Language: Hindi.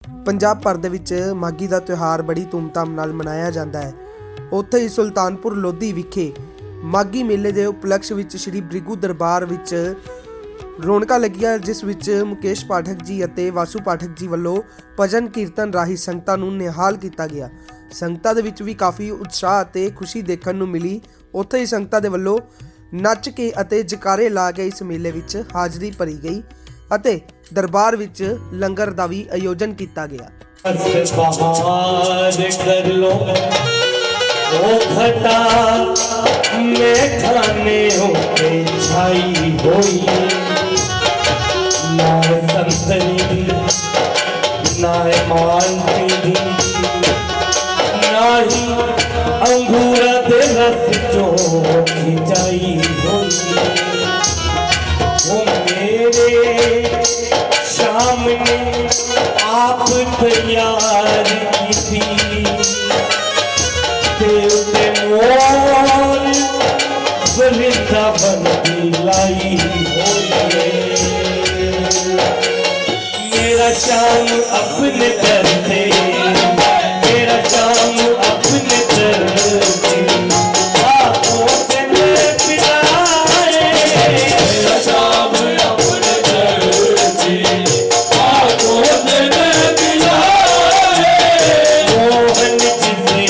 पंजाब भर दे विच माघी का त्यौहार बड़ी धूमधाम नाल मनाया जाता है। उत्थे ही सुल्तानपुर लोधी विखे माघी मेले के उपलक्ष्य विच श्री भृगु दरबार विच रौनकां लगिया, जिस विच मुकेश पाठक जी अते वासु पाठक जी वल्लों भजन कीर्तन राही संगतां नूं निहाल किया गया। संगतां दे विच भी काफ़ी उत्साह अते खुशी देखण नूं मिली। उत्थे ही संगतां दे वल्लों नच के अते जकारे ला के इस मेले विच हाज़री भरी गई अते दरबार विच लंगर दा भी आयोजन किया गया। ओ घटा में खाने होके छाई होई, ना संतरी ना मालती, ना ही अंगूर दे रस चो खिंचाई होई। वो मेरे शाम ने आप तैयार की थी, मोल वृंदावन की लाई होई। मेरा शाम अपने दर से, मेरा शाम अपने दर से आँखों से पिलाए। मेरा शाम अपने दर से आँखों से पिलाए। मोहन जिसे